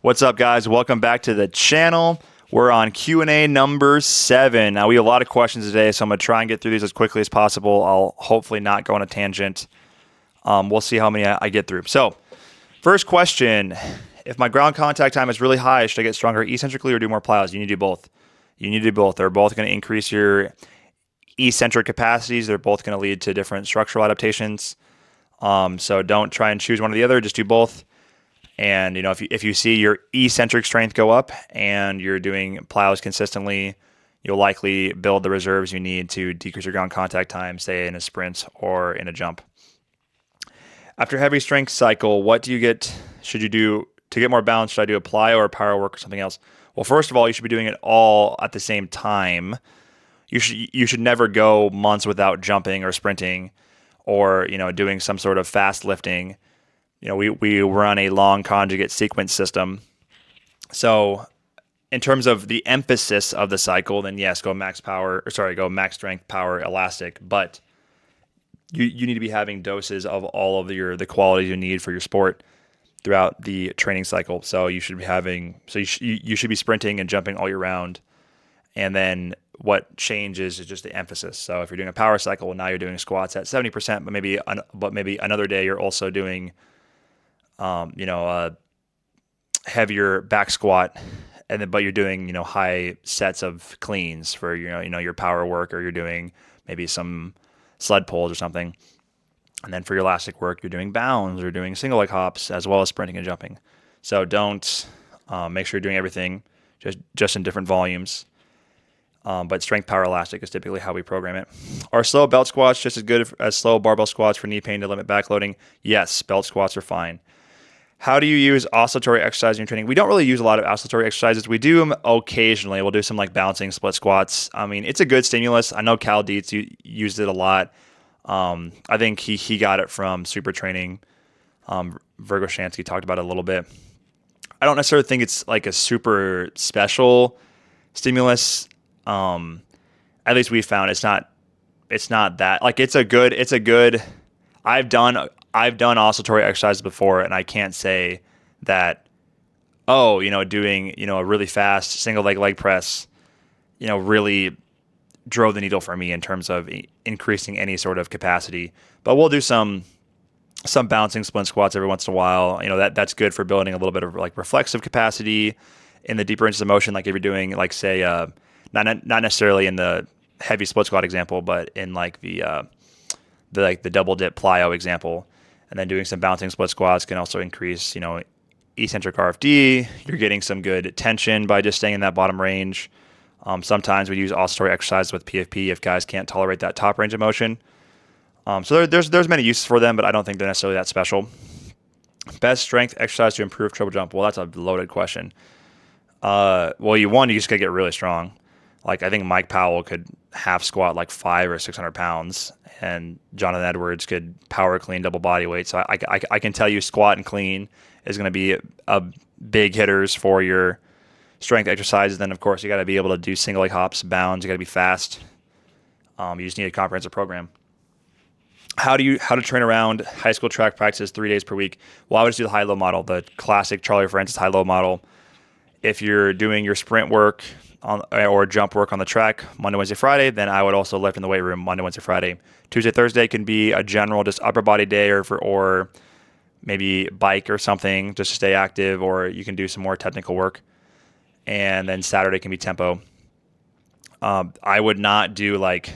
What's up, guys? Welcome back to the channel. We're on Q&A number 7. Now, we have a lot of questions today, so I'm going to try and get through these as quickly as possible. I'll hopefully not go on a tangent. We'll see how many I get through. So, first question. If my ground contact time is really high, should I get stronger eccentrically or do more plyos? You need to do both. They're both going to increase your eccentric capacities. They're both going to lead to different structural adaptations. So don't try and choose one or the other. Just do both. And if you see your eccentric strength go up and you're doing plyos consistently, you'll likely build the reserves you need to decrease your ground contact time, say in a sprint or in a jump. After heavy strength cycle, what should you do to get more balance? Should I do a plyo or power work or something else? Well, first of all, you should be doing it all at the same time. You should never go months without jumping or sprinting or doing some sort of fast lifting. We run a long conjugate sequence system. So in terms of the emphasis of the cycle, then yes, go max strength, power, elastic. But you need to be having doses of all of the qualities you need for your sport throughout the training cycle. So you should be sprinting and jumping all year round. And then what changes is just the emphasis. So if you're doing a power cycle, well, now you're doing squats at 70%, but maybe another day you're also doing a heavier back squat, but you're doing, high sets of cleans for, your power work, or you're doing maybe some sled pulls or something. And then for your elastic work, you're doing bounds or doing single leg hops as well as sprinting and jumping. So don't make sure you're doing everything just in different volumes. But strength, power, elastic is typically how we program it. Are slow belt squats just as good as slow barbell squats for knee pain to limit backloading? Yes, belt squats are fine. How do you use oscillatory exercise in your training? We don't really use a lot of oscillatory exercises. We do them occasionally. We'll do some like bouncing split squats. I mean, it's a good stimulus. I know Cal Dietz used it a lot. I think he got it from super training. Virgo Shansky talked about it a little bit. I don't necessarily think it's like a super special stimulus. At least we found it's not that like it's a good. I've done oscillatory exercises before, and I can't say that, doing, a really fast single leg press, really drove the needle for me in terms of increasing any sort of capacity. But we'll do some bouncing splint squats every once in a while. That's good for building a little bit of like reflexive capacity in the deeper ranges of motion. Like if you're doing like say, not necessarily in the heavy split squat example, but in like the double dip plyo example. And then doing some bouncing split squats can also increase, eccentric RFD. You're getting some good tension by just staying in that bottom range. Sometimes we use oscillatory exercise with PFP if guys can't tolerate that top range of motion. So there's many uses for them, but I don't think they're necessarily that special. Best strength exercise to improve triple jump? Well, that's a loaded question. You just gotta get really strong. Like I think Mike Powell could half squat like 500 or 600 pounds, and Jonathan Edwards could power clean double body weight. So I can tell you squat and clean is going to be a big hitters for your strength exercises. Then of course you got to be able to do single leg hops, bounds. You got to be fast. You just need a comprehensive program. How to train around high school track practices 3 days per week? Well, I would just do the high-low model, the classic Charlie Francis high-low model. If you're doing your sprint work or jump work on the track Monday, Wednesday, Friday, then I would also lift in the weight room Monday, Wednesday, Friday. Tuesday, Thursday can be a general just upper body day or maybe bike or something just to stay active, or you can do some more technical work. And then Saturday can be tempo. I would not do like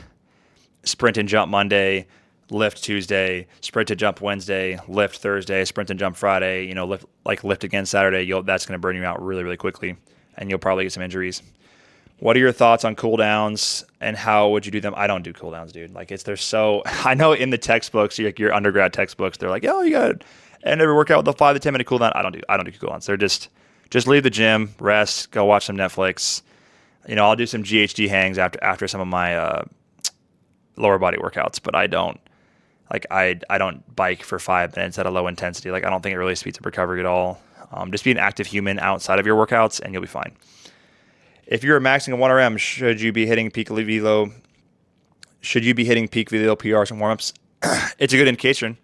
sprint and jump Monday, lift Tuesday, sprint and jump Wednesday, lift Thursday, sprint and jump Friday, lift again Saturday. That's going to burn you out really, really quickly, and you'll probably get some injuries. What are your thoughts on cool downs and how would you do them? I don't do cool downs, dude. I know in the textbooks, like your undergrad textbooks, they're like, oh, you got to end every workout with a 5 to 10 minute cool down. I don't do cool downs. They're just leave the gym, rest, go watch some Netflix. I'll do some GHD hangs after some of my lower body workouts, but I don't bike for 5 minutes at a low intensity. Like I don't think it really speeds up recovery at all. Just be an active human outside of your workouts and you'll be fine. If you're maxing a 1RM, should you be hitting peak velo PRs and warm-ups? It's a good indication.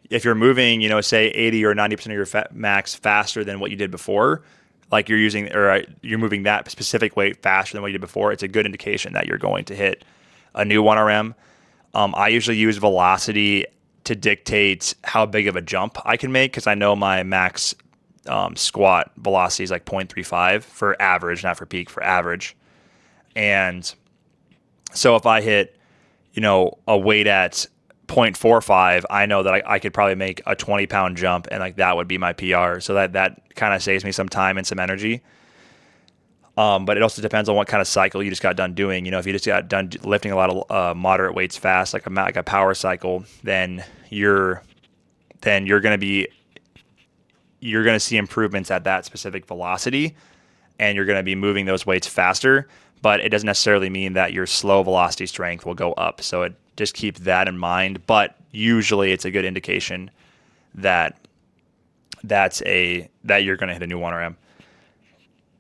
If you're moving, say 80 or 90% of your max faster than what you did before, like you're using or you're moving that specific weight faster than what you did before, it's a good indication that you're going to hit a new 1RM. I usually use velocity to dictate how big of a jump I can make because I know my max squat velocity is like 0.35 for average, not for peak, for average. And so if I hit, a weight at 0.45, I know that I could probably make a 20-pound jump, and like that would be my PR. So that kind of saves me some time and some energy. But it also depends on what kind of cycle you just got done doing. If you just got done lifting a lot of moderate weights fast, like a power cycle, then you're going to see improvements at that specific velocity, and you're going to be moving those weights faster. But it doesn't necessarily mean that your slow velocity strength will go up. So just keep that in mind. But usually it's a good indication that you're going to hit a new 1RM.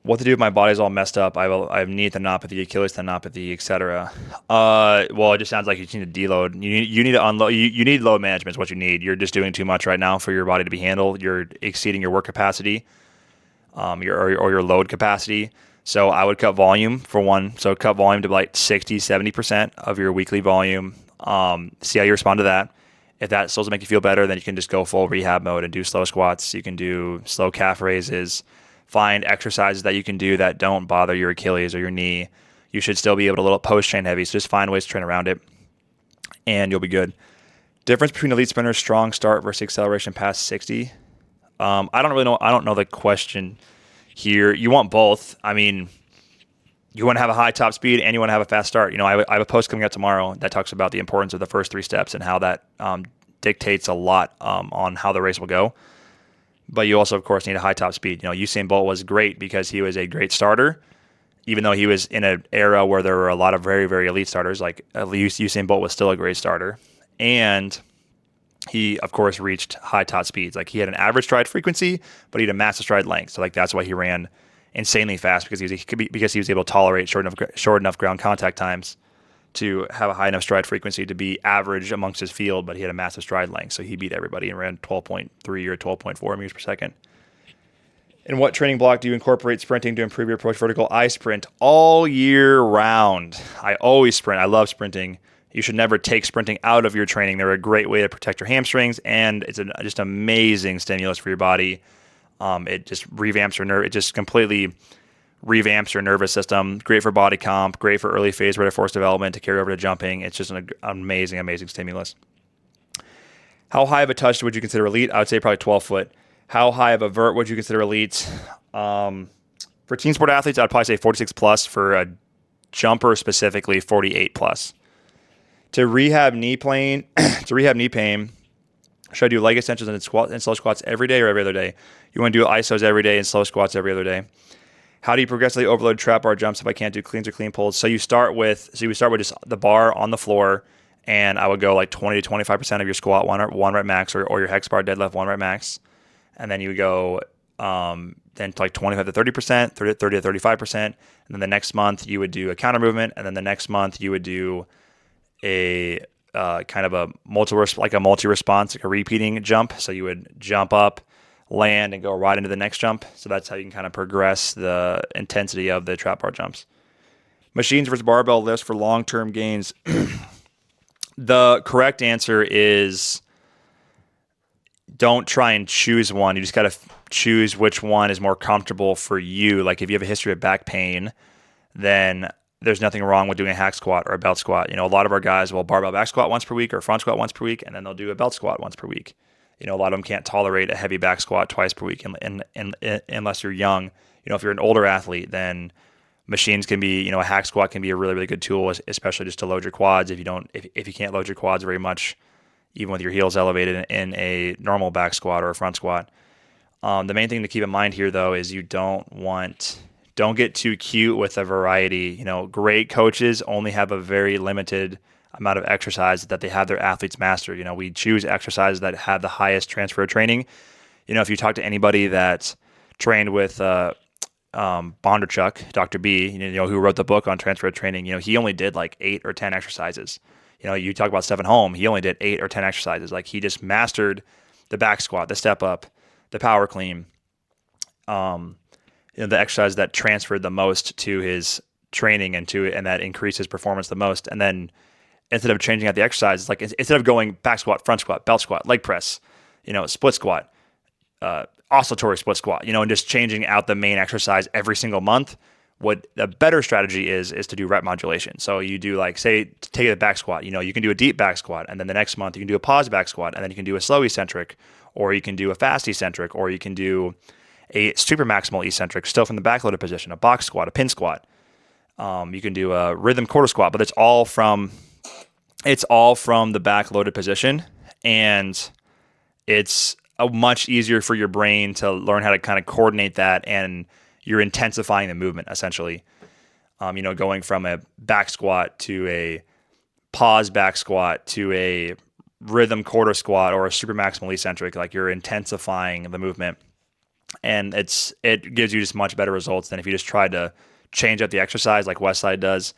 What to do if my body's all messed up? I have knee tendinopathy, Achilles tendinopathy, etc. Well, it just sounds like you need to deload. You need to unload. You need load management is what you need. You're just doing too much right now for your body to be handled. You're exceeding your work capacity, your load capacity. So I would cut volume for one. So cut volume to like 60, 70% of your weekly volume. See how you respond to that. If that still doesn't make you feel better, then you can just go full rehab mode and do slow squats. You can do slow calf raises. Find exercises that you can do that don't bother your Achilles or your knee. You should still be able to little post train heavy. So just find ways to train around it, and you'll be good. Difference between elite sprinters, strong start versus acceleration past 60. I don't really know. I don't know the question here. You want both. I mean, you want to have a high top speed and you want to have a fast start. I have a post coming out tomorrow that talks about the importance of the first 3 steps and how that dictates a lot on how the race will go. But you also, of course, need a high top speed. Usain Bolt was great because he was a great starter, even though he was in an era where there were a lot of very, very elite starters. Like at least Usain Bolt was still a great starter. And he, of course, reached high top speeds. Like he had an average stride frequency, but he had a massive stride length. So like that's why he ran insanely fast because he was able to tolerate short enough ground contact times to have a high enough stride frequency to be average amongst his field, but he had a massive stride length, so he beat everybody and ran 12.3 or 12.4 meters per second. In what training block do you incorporate sprinting to improve your approach vertical? I sprint all year round. I always sprint. I love sprinting. You should never take sprinting out of your training. They're a great way to protect your hamstrings, and it's just amazing stimulus for your body. It just revamps your nerve. It just completely revamps your nervous system. Great for body comp, great for early phase rate of force development to carry over to jumping. It's just an amazing, amazing stimulus. How high of a touch would you consider elite? I would say probably 12 foot. How high of a vert would you consider elite? For team sport athletes, I'd probably say 46 plus. For a jumper specifically, 48 plus. To rehab knee pain, should I do leg extensions and slow squats every day or every other day? You want to do isos every day and slow squats every other day. How do you progressively overload trap bar jumps if I can't do cleans or clean pulls? So you start with just the bar on the floor, and I would go like 20 to 25% of your squat one rep max or your hex bar deadlift 1 rep max, and then you go then to like 25 to 30%, 30 to 35%, and then the next month you would do a counter movement, and then the next month you would do a kind of a multi-response, like a repeating jump. So you would jump up, land, and go right into the next jump. So that's how you can kind of progress the intensity of the trap bar jumps. Machines versus barbell lifts for long-term gains. The correct answer is don't try and choose one. You just got to choose which one is more comfortable for you. Like if you have a history of back pain, then there's nothing wrong with doing a hack squat or a belt squat. A lot of our guys will barbell back squat once per week or front squat once per week, and then they'll do a belt squat once per week. A lot of them can't tolerate a heavy back squat twice per week unless you're young. If you're an older athlete, then machines can be, a hack squat can be a really, really good tool, especially just to load your quads. If you can't load your quads very much, even with your heels elevated in a normal back squat or a front squat. The main thing to keep in mind here, though, is you don't get too cute with a variety. Great coaches only have a very limited amount of exercise that they have their athletes master. We choose exercises that have the highest transfer of training. If you talk to anybody that trained with Bondarchuk, Dr. B, who wrote the book on transfer of training, he only did like 8 or 10 exercises. You talk about Stephen Holm, he only did 8 or 10 exercises. Like he just mastered the back squat, the step up, the power clean, the exercise that transferred the most to his training and that increased his performance the most. And then instead of changing out the exercise, like instead of going back squat, front squat, belt squat, leg press, split squat, oscillatory split squat, and just changing out the main exercise every single month. What the better strategy is to do rep modulation. So you do, like, say, take a back squat. You can do a deep back squat, and then the next month you can do a pause back squat, and then you can do a slow eccentric, or you can do a fast eccentric, or you can do a super maximal eccentric, still from the backloaded position, a box squat, a pin squat. You can do a rhythm quarter squat, but it's all from the backloaded position, and it's much easier for your brain to learn how to kind of coordinate that, and you're intensifying the movement essentially. Going from a back squat to a pause back squat to a rhythm quarter squat or a super maximal eccentric, like you're intensifying the movement, and it gives you just much better results than if you just tried to change up the exercise like Westside does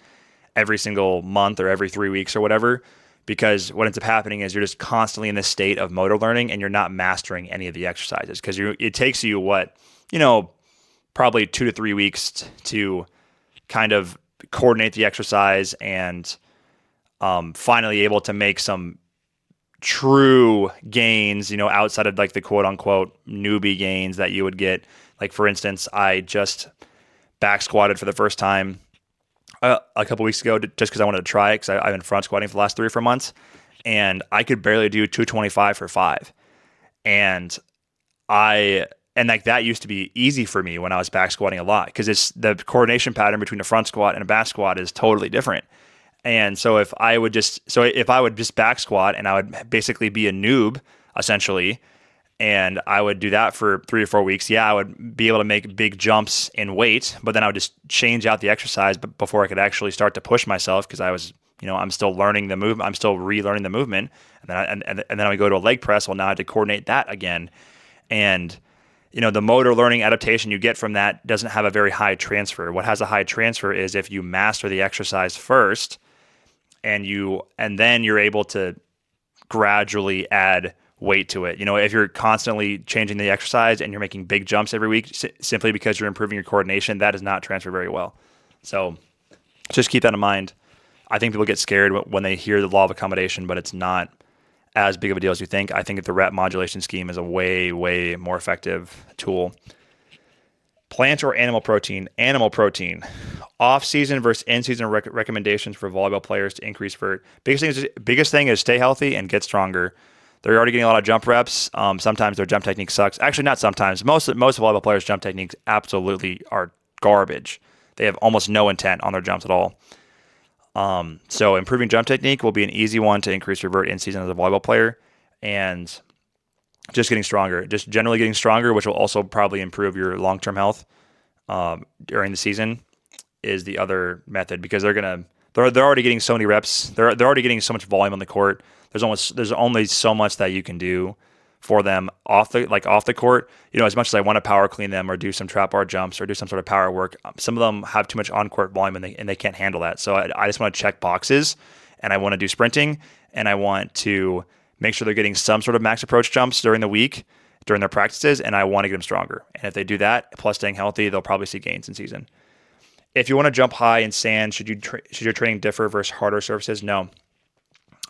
every single month or every 3 weeks or whatever. Because what ends up happening is you're just constantly in this state of motor learning, and you're not mastering any of the exercises, because it takes you probably 2 to 3 weeks to kind of coordinate the exercise and finally able to make some true gains, outside of like the quote unquote newbie gains that you would get. Like, for instance, I just back squatted for the first time a couple weeks ago, just because I wanted to try it, because I've been front squatting for the last 3 or 4 months, and I could barely do 225 for 5. And like that used to be easy for me when I was back squatting a lot, because it's the coordination pattern between a front squat and a back squat is totally different. And so if I would just back squat, and I would basically be a noob essentially, and I would do that for 3 or 4 weeks, I would be able to make big jumps in weight, but then I would just change out the exercise before I could actually start to push myself, because I was, I'm still learning the movement, I'm still relearning the movement, and then I would go to a leg press. Well, now I had to coordinate that again, and the motor learning adaptation you get from that doesn't have a very high transfer. What has a high transfer is if you master the exercise first, and then you're able to gradually add weight to it. If you're constantly changing the exercise and you're making big jumps every week simply because you're improving your coordination, that does not transfer very well. So just keep that in mind. I think people get scared when they hear the law of accommodation, but it's not as big of a deal as you think. I think that the rep modulation scheme is a way, way more effective tool. Plant or animal protein? Animal protein. Off-season versus in-season recommendations for volleyball players to increase vert. Biggest thing is stay healthy and get stronger. They're already getting a lot of jump reps. Sometimes their jump technique sucks. Actually, not sometimes. Most volleyball players' jump techniques absolutely are garbage. They have almost no intent on their jumps at all. So improving jump technique will be an easy one to increase your vert in season as a volleyball player, and just getting stronger, just generally getting stronger, which will also probably improve your long-term health during the season, is the other method, because they're already getting so many reps. They're already getting so much volume on the court. There's only so much that you can do for them off the court. As much as I want to power clean them or do some trap bar jumps or do some sort of power work, some of them have too much on-court volume, and they can't handle that. So I just want to check boxes, and I want to do sprinting, and I want to make sure they're getting some sort of max approach jumps during the week, during their practices, and I want to get them stronger. And if they do that, plus staying healthy, they'll probably see gains in season. If you want to jump high in sand, should your training differ versus harder surfaces? No.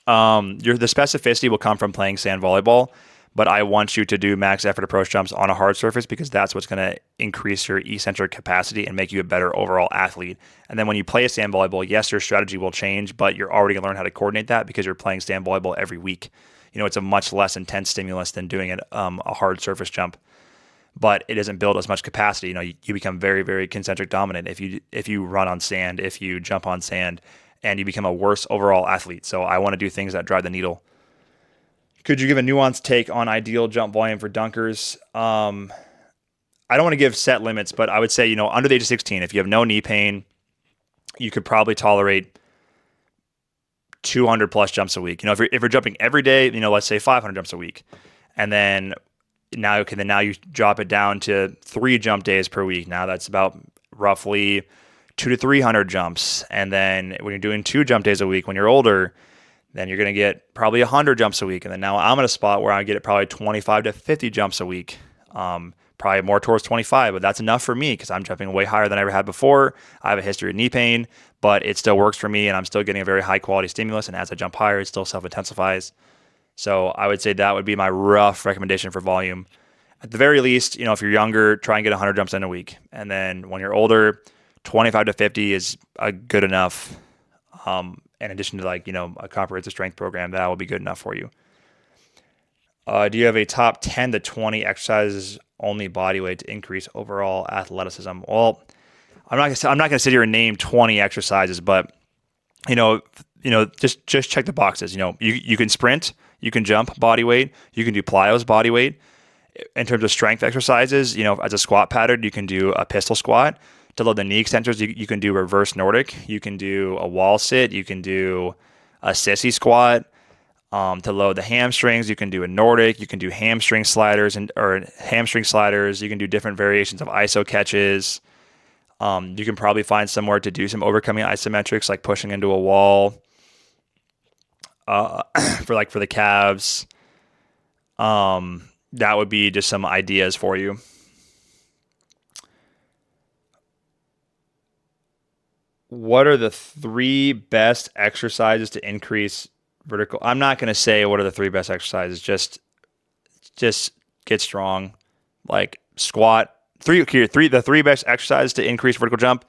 The specificity will come from playing sand volleyball, but I want you to do max effort approach jumps on a hard surface, because that's what's going to increase your eccentric capacity and make you a better overall athlete. And then when you play a sand volleyball, yes, your strategy will change, but you're already going to learn how to coordinate that because you're playing sand volleyball every week. It's a much less intense stimulus than doing a hard surface jump, but it doesn't build as much capacity. You become very, very concentric dominant if you run on sand, if you jump on sand, and you become a worse overall athlete. So I want to do things that drive the needle. Could you give a nuanced take on ideal jump volume for dunkers? I don't want to give set limits, but I would say, under the age of 16, if you have no knee pain, you could probably tolerate 200 plus jumps a week. If you're jumping every day, let's say 500 jumps a week, and then now you drop it down to 3 jump days per week. Now that's about roughly 200 to 300 jumps. And then when you're doing 2 jump days a week, when you're older, then you're going to get probably 100 jumps a week. And then now I'm at a spot where I get it probably 25 to 50 jumps a week, probably more towards 25, but that's enough for me because I'm jumping way higher than I ever had before. I have a history of knee pain, but it still works for me and I'm still getting a very high quality stimulus. And as I jump higher, it still self-intensifies. So I would say that would be my rough recommendation for volume. At the very least, if you're younger, try and get 100 jumps in a week. And then when you're older, 25 to 50 is a good enough. In addition to a comprehensive strength program, that will be good enough for you. Do you have a top 10 to 20 exercises only body weight to increase overall athleticism? Well, I'm not gonna sit here and name 20 exercises, but just check the boxes. You can sprint, you can jump body weight, you can do plyos body weight. In terms of strength exercises, as a squat pattern, you can do a pistol squat. To load the knee extensors, you can do reverse Nordic, you can do a wall sit, you can do a sissy squat. To load the hamstrings, you can do a Nordic, you can do hamstring sliders or hamstring sliders. You can do different variations of iso catches. You can probably find somewhere to do some overcoming isometrics, like pushing into a wall for the calves. That would be just some ideas for you. What are the 3 best exercises to increase vertical? I'm not going to say what are the 3 best exercises. Just get strong. Like squat. The 3 best exercises to increase vertical jump: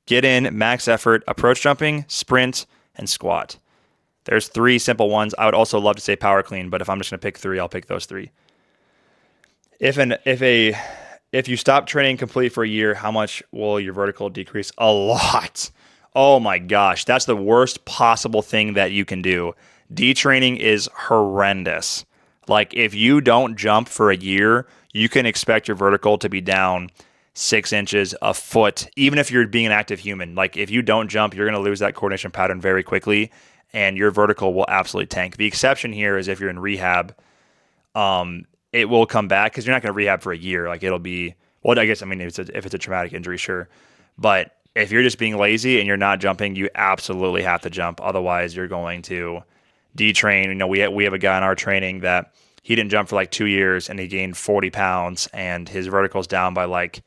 get in, max effort, approach jumping, sprint, and squat. There's 3 simple ones. I would also love to say power clean, but if I'm just going to pick 3, I'll pick those 3. If you stop training completely for a year, how much will your vertical decrease? A lot. Oh my gosh, that's the worst possible thing that you can do. Detraining is horrendous. Like if you don't jump for a year, you can expect your vertical to be down 6 inches, a foot, even if you're being an active human. Like if you don't jump, you're going to lose that coordination pattern very quickly and your vertical will absolutely tank. The exception here is if you're in rehab, it will come back because you're not going to rehab for a year. Like it'll be, well, I guess, if it's a traumatic injury, sure. But if you're just being lazy and you're not jumping, you absolutely have to jump. Otherwise, you're going to detrain. We have a guy in our training that he didn't jump for like 2 years and he gained 40 pounds and his vertical's down by like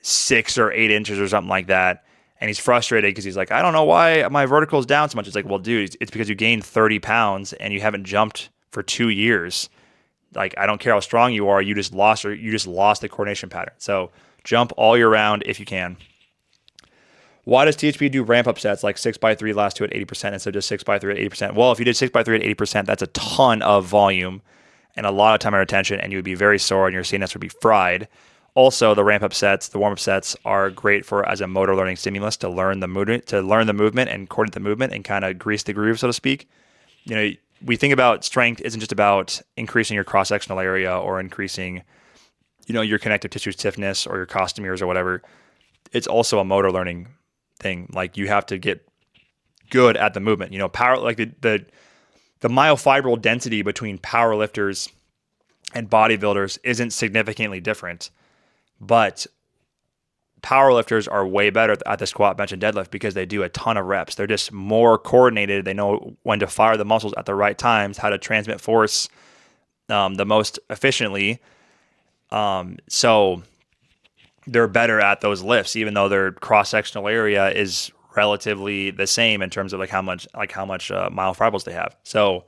6 or 8 inches or something like that. And he's frustrated because he's like, I don't know why my vertical's down so much. It's like, well, dude, it's because you gained 30 pounds and you haven't jumped for 2 years. Like, I don't care how strong you are, you just lost the coordination pattern. So jump all year round if you can. Why does THP do ramp up sets like 6x3 last 2 at 80% instead of just 6x3 at 80%? Well, if you did 6x3 at 80%, that's a ton of volume and a lot of time and retention, and you would be very sore and your CNS would be fried. Also, the ramp up sets, the warm up sets are great as a motor learning stimulus to learn the movement, and coordinate the movement and kind of grease the groove, so to speak. We think about strength isn't just about increasing your cross-sectional area or increasing, your connective tissue stiffness or your costomeres or whatever. It's also a motor learning thing. Like you have to get good at the movement. Power, like the myofibril density between power lifters and bodybuilders isn't significantly different, but power lifters are way better at the squat, bench, and deadlift because they do a ton of reps. They're just more coordinated. They know when to fire the muscles at the right times, how to transmit force the most efficiently. So they're better at those lifts, even though their cross-sectional area is relatively the same in terms of how much myofibrils they have. So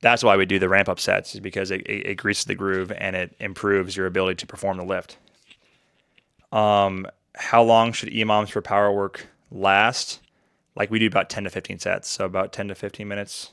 that's why we do the ramp up sets, is because it greases the groove and it improves your ability to perform the lift. How long should EMOMs for power work last? Like we do about 10 to 15 sets, so about 10 to 15 minutes.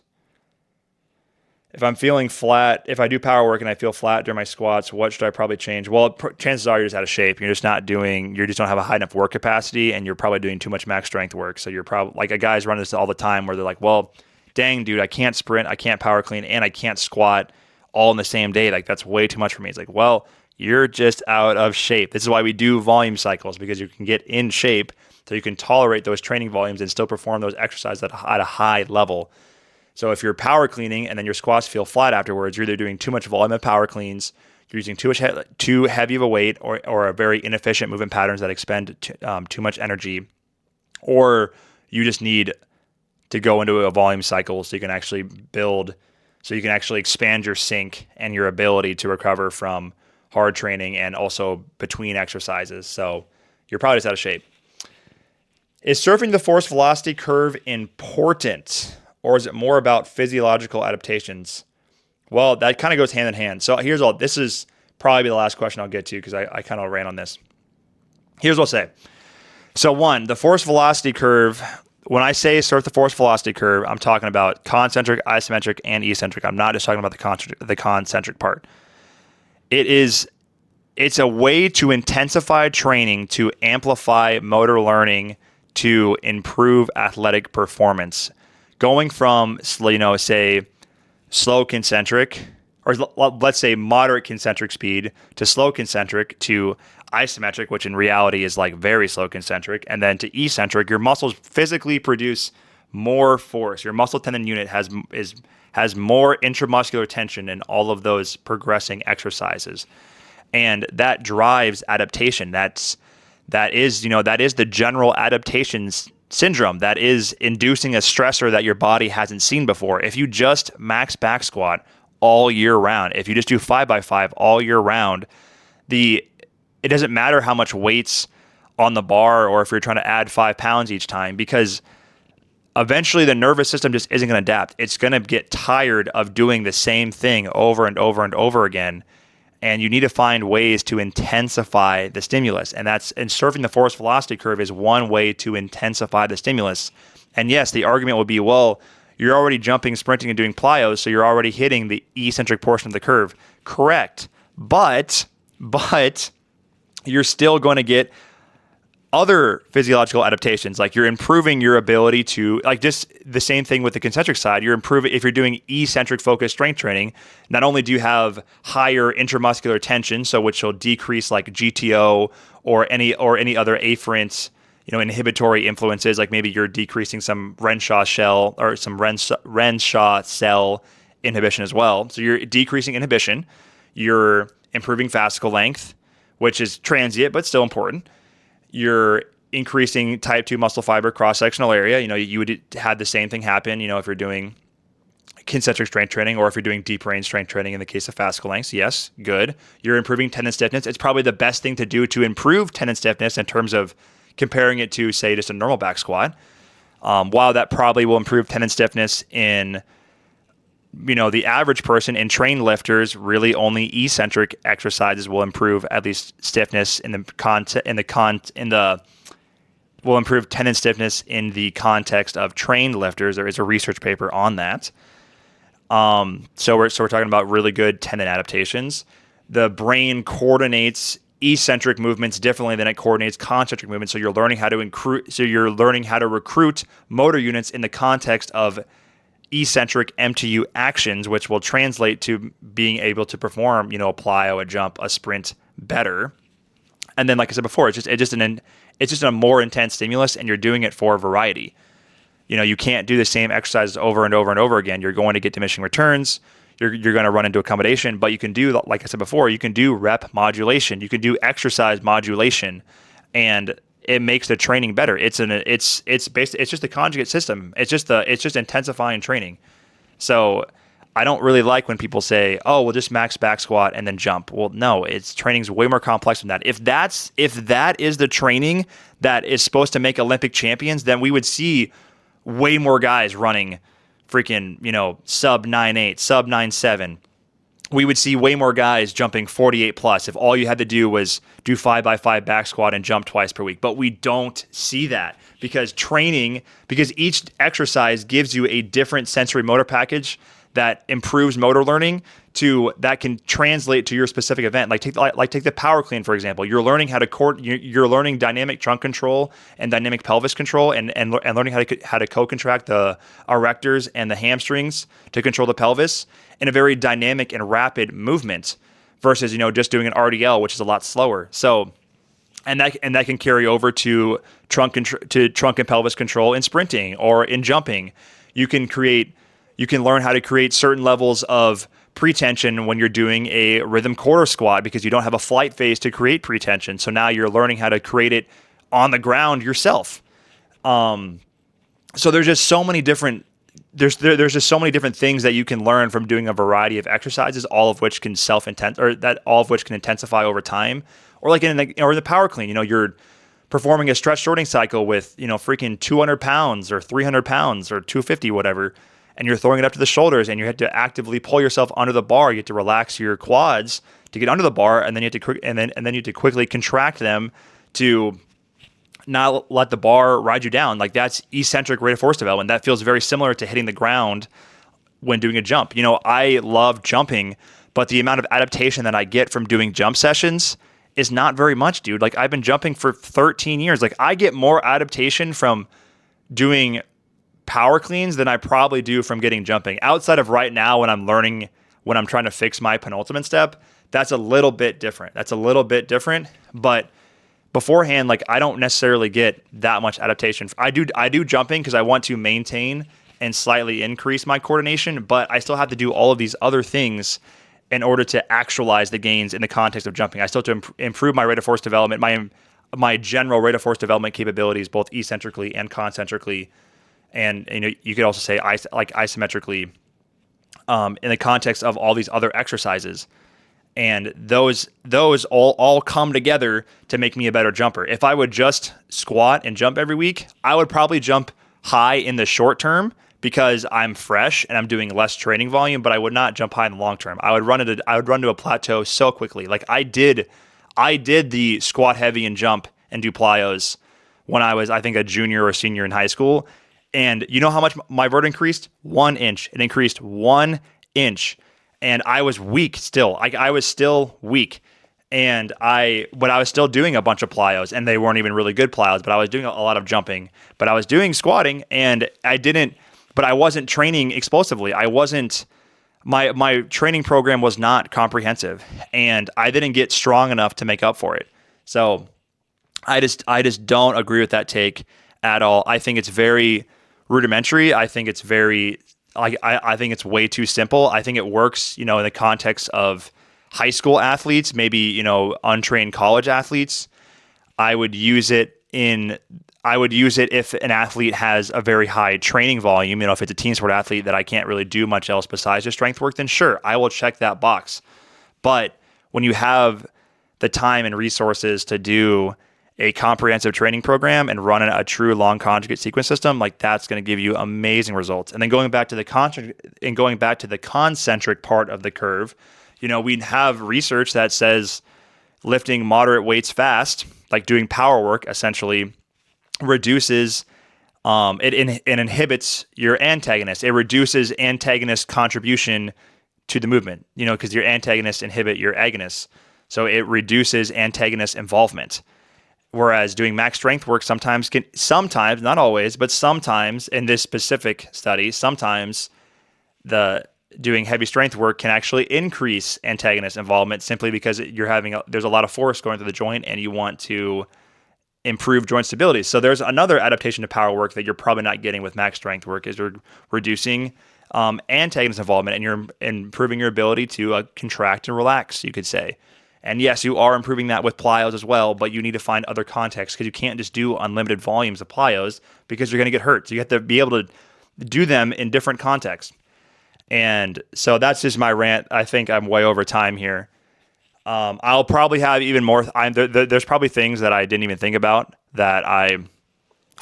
If I'm feeling flat, if I do power work and I feel flat during my squats, what should I probably change? Well, chances are you're just out of shape. You just don't have a high enough work capacity, and you're probably doing too much max strength work. So you're probably like a guy's running this all the time where they're like, well, dang, dude, I can't sprint, I can't power clean, and I can't squat all in the same day. Like that's way too much for me. It's like, well, you're just out of shape. This is why we do volume cycles, because you can get in shape so you can tolerate those training volumes and still perform those exercises at a high level. So if you're power cleaning and then your squats feel flat afterwards, you're either doing too much volume of power cleans, you're using too heavy of a weight, or a very inefficient movement patterns that expend too much energy, or you just need to go into a volume cycle so you can actually expand your sink and your ability to recover from hard training and also between exercises. So you're probably just out of shape. Is surfing the force velocity curve important, or is it more about physiological adaptations? Well, that kind of goes hand in hand. So this is probably the last question I'll get to because I kind of ran on this. Here's what I'll say. So one, the force velocity curve, when I say surf the force velocity curve, I'm talking about concentric, isometric, and eccentric. I'm not just talking about the concentric part. It's a way to intensify training, to amplify motor learning, to improve athletic performance. Going from, say, slow concentric, or let's say moderate concentric speed, to slow concentric, to isometric, which in reality is like very slow concentric, and then to eccentric, your muscles physically produce more force. Your muscle tendon unit has more intramuscular tension in all of those progressing exercises. And that drives adaptation. That is the general adaptation syndrome. That is inducing a stressor that your body hasn't seen before. If you just max back squat all year round, if you just do 5x5 all year round, it doesn't matter how much weight's on the bar or if you're trying to add 5 pounds each time, because eventually the nervous system just isn't going to adapt. It's going to get tired of doing the same thing over and over and over again. And you need to find ways to intensify the stimulus. And surfing the force velocity curve is one way to intensify the stimulus. And yes, the argument would be, well, you're already jumping, sprinting, and doing plyos, so you're already hitting the eccentric portion of the curve. Correct. But you're still going to get other physiological adaptations. Like you're improving your ability to, like just the same thing with the concentric side. You're improving, if you're doing eccentric focused strength training, not only do you have higher intramuscular tension, so which will decrease like GTO or any other afferent, inhibitory influences, like maybe you're decreasing some Renshaw shell or some Renshaw cell inhibition as well. So you're decreasing inhibition, you're improving fascicle length, which is transient but still important. You're increasing type 2 muscle fiber cross-sectional area. You would have the same thing happen, if you're doing concentric strength training or if you're doing deep range strength training in the case of fascicle lengths. Yes, good. You're improving tendon stiffness. It's probably the best thing to do to improve tendon stiffness in terms of comparing it to, say, just a normal back squat. While that probably will improve tendon stiffness in the average person, in trained lifters, really only eccentric exercises will improve at least stiffness will improve tendon stiffness in the context of trained lifters. There is a research paper on that. So we're talking about really good tendon adaptations. The brain coordinates eccentric movements differently than it coordinates concentric movements. So you're learning how to recruit motor units in the context of eccentric MTU actions, which will translate to being able to perform, a plyo, a jump, a sprint better. And then, like I said before, it's just a more intense stimulus, and you're doing it for variety. You can't do the same exercises over and over and over again. You're going to get diminishing returns. You're going to run into accommodation, but you can do, like I said before, you can do rep modulation. You can do exercise modulation, and it makes the training better. It's just a conjugate system. It's just intensifying training. So I don't really like when people say, "Oh, we'll just max back squat and then jump." Well, no, training's way more complex than that. If that is the training that is supposed to make Olympic champions, then we would see way more guys running freaking, sub 9.8, sub 9.7. We would see way more guys jumping 48 plus if all you had to do was do 5x5 back squat and jump twice per week. But we don't see that because each exercise gives you a different sensory motor package that improves motor learning that can translate to your specific event. Like take the power clean, for example. You're learning you're learning dynamic trunk control and dynamic pelvis control and learning how to co-contract the erectors and the hamstrings to control the pelvis in a very dynamic and rapid movement versus, just doing an RDL, which is a lot slower. So, and that can carry over to trunk and pelvis control in sprinting or in jumping. You can learn how to create certain levels of pretension when you're doing a rhythm quarter squat because you don't have a flight phase to create pretension. So now you're learning how to create it on the ground yourself. So there's just so many different there's just so many different things that you can learn from doing a variety of exercises, all of which can all of which can intensify over time. Or like in the power clean, you're performing a stretch shortening cycle with, freaking 200 pounds or 300 pounds or 250, whatever, and you're throwing it up to the shoulders, and you have to actively pull yourself under the bar. You have to relax your quads to get under the bar, and then you have to and then you have to quickly contract them to not let the bar ride you down. Like, that's eccentric rate of force development. That feels very similar to hitting the ground when doing a jump. I love jumping, but the amount of adaptation that I get from doing jump sessions is not very much, dude. Like, I've been jumping for 13 years. Like, I get more adaptation from doing power cleans than I probably do from getting jumping. Outside of right now when I'm trying to fix my penultimate step, that's a little bit different. But beforehand, like, I don't necessarily get that much adaptation. I do jumping because I want to maintain and slightly increase my coordination, but I still have to do all of these other things in order to actualize the gains in the context of jumping. I still have to improve my rate of force development, my general rate of force development capabilities, both eccentrically and concentrically, and you could also say isometrically, in the context of all these other exercises. And those all come together to make me a better jumper. If I would just squat and jump every week, I would probably jump high in the short term because I'm fresh and I'm doing less training volume, but I would not jump high in the long term. I would run to a plateau so quickly. Like, I did the squat heavy and jump and do plyos when I was, I think, a junior or senior in high school. And you know how much my vert increased? 1 inch. It increased 1 inch. And I was weak still. I was still weak. But I was still doing a bunch of plyos, and they weren't even really good plyos, but I was doing a lot of jumping. But I was doing squatting, and I wasn't training explosively. My training program was not comprehensive, and I didn't get strong enough to make up for it. So I just don't agree with that take at all. I think it's very rudimentary. I think it's I think it's way too simple. I think it works, in the context of high school athletes, maybe, untrained college athletes. I would use it if an athlete has a very high training volume. If it's a team sport athlete that I can't really do much else besides just strength work, then sure, I will check that box. But when you have the time and resources to do a comprehensive training program and run a true long conjugate sequence system, like, that's going to give you amazing results. And then going back to the concentric part of the curve, we have research that says lifting moderate weights fast, like doing power work, essentially reduces it inhibits your antagonist. It reduces antagonist contribution to the movement, because your antagonists inhibit your agonists. So it reduces antagonist involvement. Whereas doing max strength work sometimes, not always, but sometimes in this specific study, sometimes doing heavy strength work can actually increase antagonist involvement simply because there's a lot of force going through the joint and you want to improve joint stability. So there's another adaptation to power work that you're probably not getting with max strength work, is you're reducing antagonist involvement and you're improving your ability to contract and relax, you could say. And yes, you are improving that with plyos as well, but you need to find other contexts because you can't just do unlimited volumes of plyos because you're going to get hurt. So you have to be able to do them in different contexts. And so that's just my rant. I think I'm way over time here. I'll probably have even more. There's probably things that I didn't even think about that I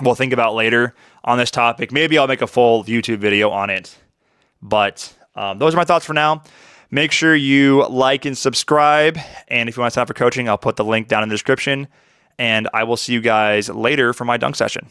will think about later on this topic. Maybe I'll make a full YouTube video on it. But those are my thoughts for now. Make sure you like and subscribe. And if you want to sign up for coaching, I'll put the link down in the description. And I will see you guys later for my dunk session.